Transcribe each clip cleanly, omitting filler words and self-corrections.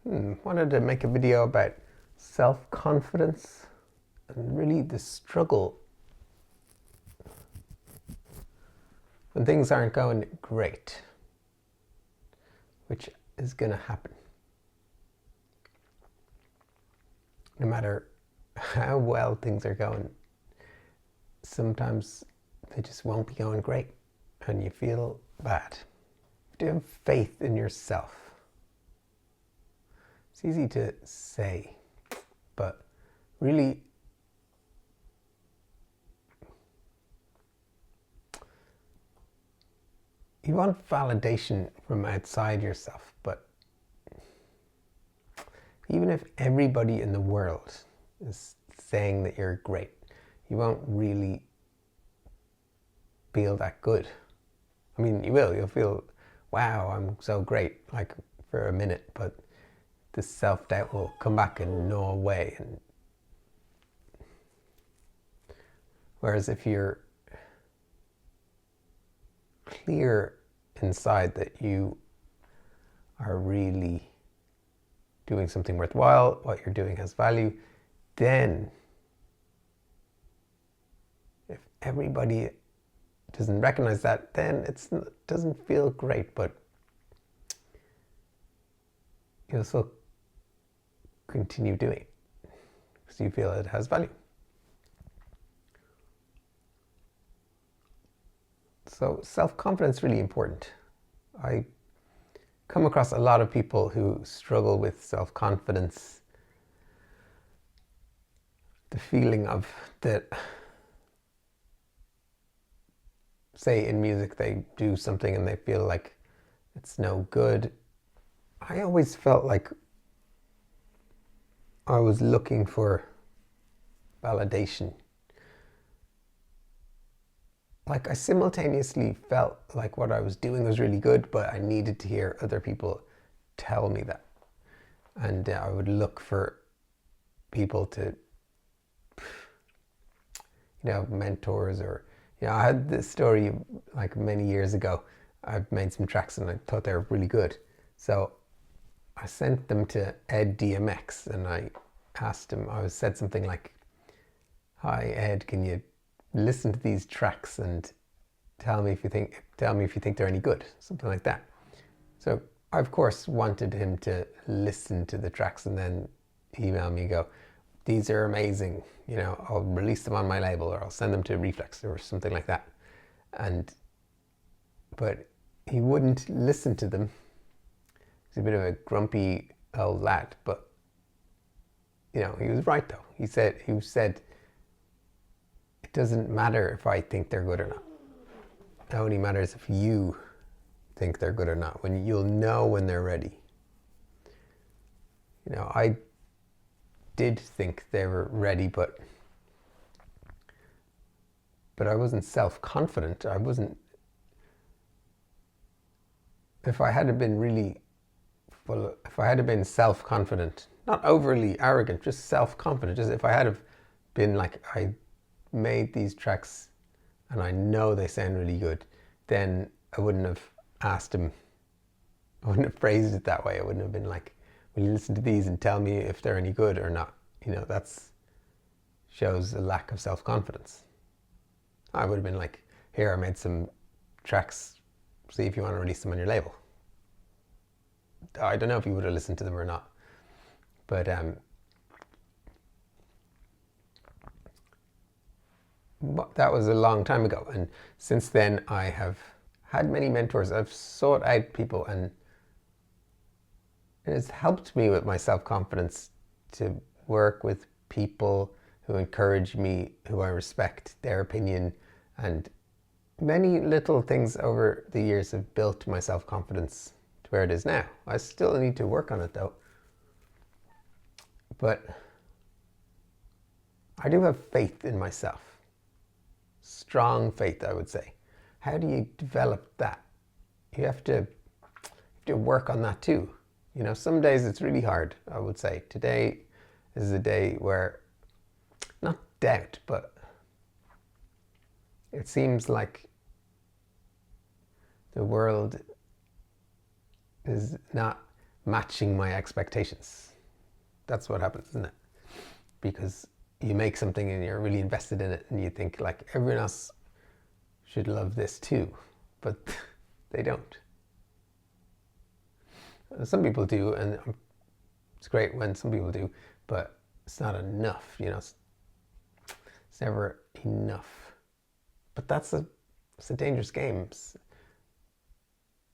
Wanted to make a video about self-confidence and really the struggle when things aren't going great, which is going to happen. No matter how well things are going, sometimes they just won't be going great and you feel bad. You have faith in yourself. It's easy to say, but really you want validation from outside yourself, but even if everybody in the world is saying that you're great, you won't really feel that good. I mean, you'll feel, wow, I'm so great, like for a minute, but the self-doubt will come back and gnaw away. And whereas if you're clear inside that you are really doing something worthwhile, what you're doing has value, then if everybody doesn't recognize that, then it doesn't feel great, but you'll still continue doing it because you feel it has value. So self-confidence is really important. I come across a lot of people who struggle with self-confidence. The feeling of that, say in music they do something and they feel like it's no good. I always felt like I was looking for validation. Like I simultaneously felt like what I was doing was really good, but I needed to hear other people tell me that. And I would look for people to, mentors, or, I had this story like many years ago. I've made some tracks and I thought they were really good. So I sent them to Ed DMX and I asked him, I said something like, "Hi Ed, can you listen to these tracks and tell me if you think they're any good," something like that. So I of course wanted him to listen to the tracks and then email me and go, "These are amazing, I'll release them on my label, or I'll send them to Reflex," or something like that. But he wouldn't listen to them. He's a bit of a grumpy old lad, but he was right though. He said it doesn't matter if I think they're good or not. It only matters if you think they're good or not. When you'll know when they're ready. I did think they were ready, but I wasn't self-confident. If I had been self-confident, not overly arrogant, just self-confident, just if I had been like, I made these tracks and I know they sound really good, then I wouldn't have asked him, I wouldn't have phrased it that way. I wouldn't have been like, "Will you listen to these and tell me if they're any good or not?" That shows a lack of self-confidence. I would have been like, "Here, I made some tracks, see if you want to release them on your label." I don't know if you would have listened to them or not, but that was a long time ago, and since then I have had many mentors. I've sought out people, and it has helped me with my self-confidence to work with people who encourage me, who I respect their opinion, and many little things over the years have built my self-confidence to where it is now. I still need to work on it though, but I do have faith in myself. Strong faith, I would say. How do you develop that? You have to work on that too. Some days it's really hard, I would say. Today is a day where, not doubt, but it seems like the world is not matching my expectations. That's what happens, isn't it? Because you make something and you're really invested in it and you think like everyone else should love this too, but they don't. Some people do, and it's great when some people do, but it's not enough, you know. It's never enough. But it's a dangerous game.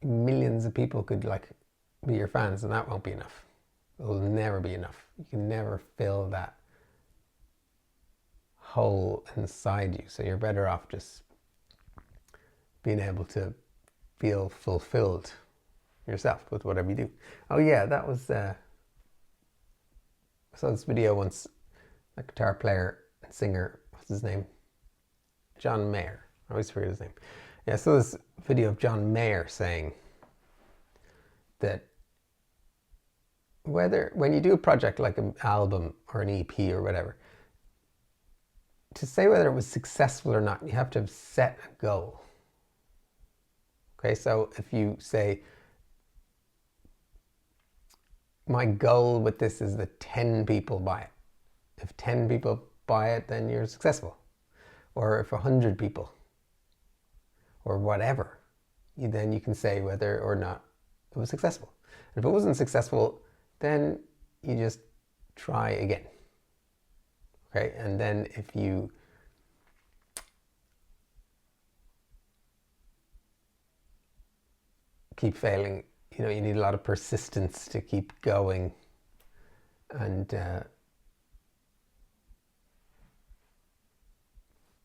Millions of people could like be your fans, and that won't be enough. It will never be enough. You can never fill that hole inside you. So you're better off just being able to feel fulfilled yourself with whatever you do. Oh yeah, that was I saw this video once, a guitar player and singer, what's his name? John Mayer. I always forget his name. Yeah, I saw this video of John Mayer saying that when you do a project like an album or an EP or whatever, to say whether it was successful or not, you have to have set a goal. Okay, so if you say, my goal with this is that 10 people buy it. If 10 people buy it, then you're successful. Or if 100 people, or whatever, then you can say whether or not it was successful. And if it wasn't successful, then you just try again. Okay, and then if you keep failing, you know, you need a lot of persistence to keep going, and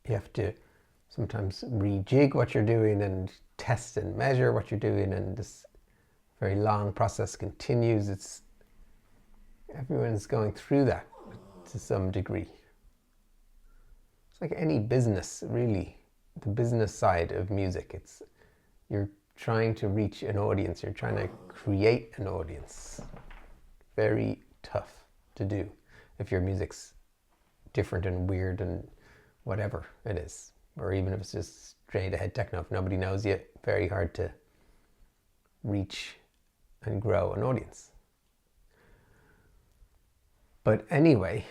you have to sometimes rejig what you're doing and test and measure what you're doing, and this very long process continues. Everyone's going through that to some degree. It's like any business, really, the business side of music. You're trying to reach an audience, you're trying to create an audience. Very tough to do if your music's different and weird and whatever it is, or even if it's just straight ahead techno. If nobody knows you, very hard to reach and grow an audience. But anyway,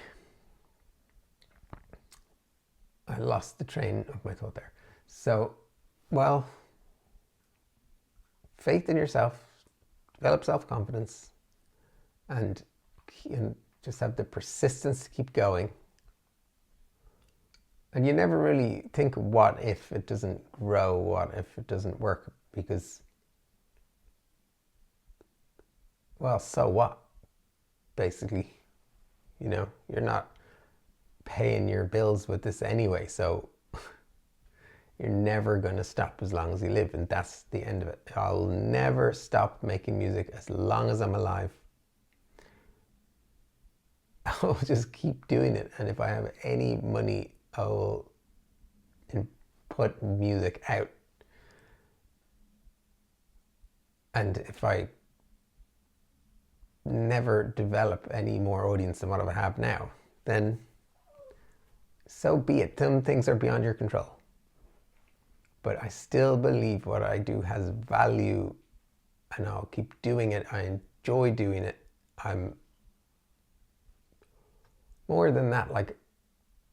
I lost the train of my thought there. So, well, faith in yourself, develop self-confidence, and just have the persistence to keep going. And you never really think, what if it doesn't grow? What if it doesn't work? Because, well, so what? Basically, you know, you're not paying your bills with this anyway, so you're never going to stop as long as you live, and that's the end of it. I'll never stop making music as long as I'm alive. I'll just keep doing it, and if I have any money, I will put music out. And if I never develop any more audience than what I have now, then so be it. Some things are beyond your control. But I still believe what I do has value, and I'll keep doing it. I enjoy doing it. I'm more than that, like,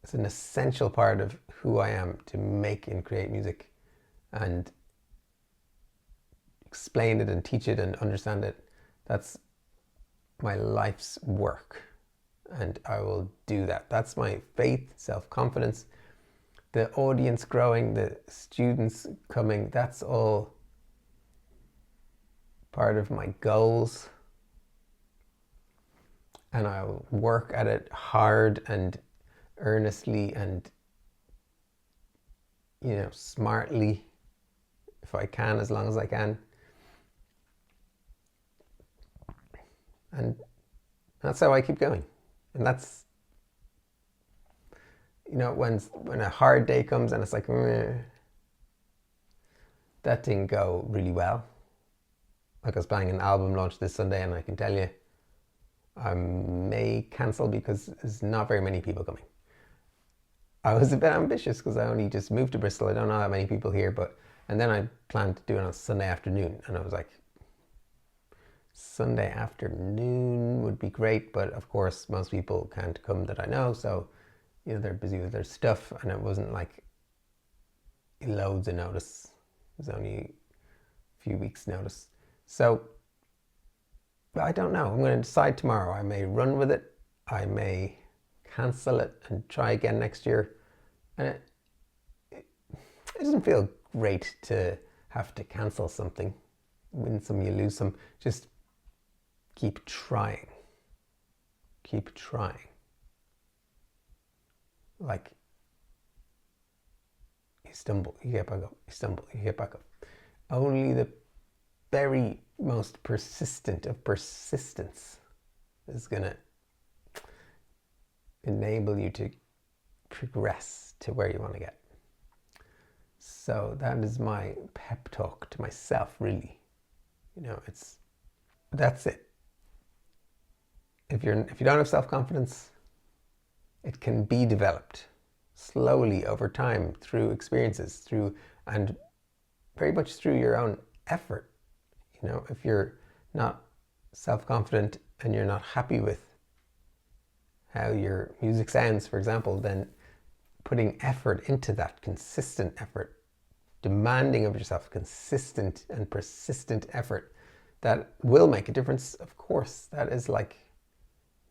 it's an essential part of who I am to make and create music and explain it and teach it and understand it. That's my life's work, and I will do that. That's my faith, self-confidence, the audience growing, the students coming. That's all part of my goals, and I'll work at it hard and earnestly and, you know, smartly if I can, as long as I can. And that's how I keep going. And that's, you know, when a hard day comes and it's like, that didn't go really well. Like, I was planning an album launch this Sunday, and I can tell you I may cancel because there's not very many people coming. I was a bit ambitious because I only just moved to Bristol. I don't know that many people here, and then I planned to do it on Sunday afternoon, and I was like, Sunday afternoon would be great, but of course most people can't come that I know, so they're busy with their stuff, and it wasn't like loads of notice. It was only a few weeks notice. So I don't know. I'm going to decide tomorrow. I may run with it. I may cancel it and try again next year. And it doesn't feel great to have to cancel something. Win some, you lose some. Just keep trying. Keep trying. Like, you stumble, you get back up. You stumble, you get back up. Only the very most persistent of persistence is going to enable you to progress to where you want to get. So that is my pep talk to myself, really. That's it. If you don't have self-confidence, it can be developed slowly over time through experiences, and very much through your own effort. If you're not self-confident and you're not happy with how your music sounds, for example, then putting effort into that, consistent effort, demanding of yourself consistent and persistent effort, that will make a difference. Of course, that is like,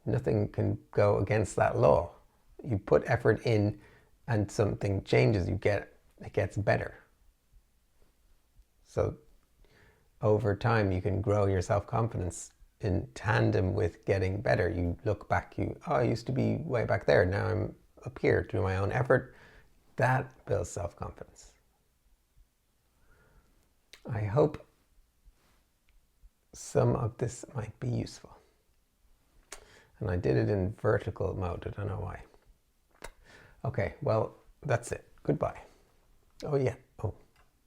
nothing can go against that law. You put effort in and something changes, it gets better. So over time, you can grow your self-confidence in tandem with getting better. You look back, I used to be way back there. Now I'm up here through my own effort. That builds self-confidence. I hope some of this might be useful. And I did it in vertical mode. I don't know why. Okay, well, that's it. Goodbye. Oh yeah.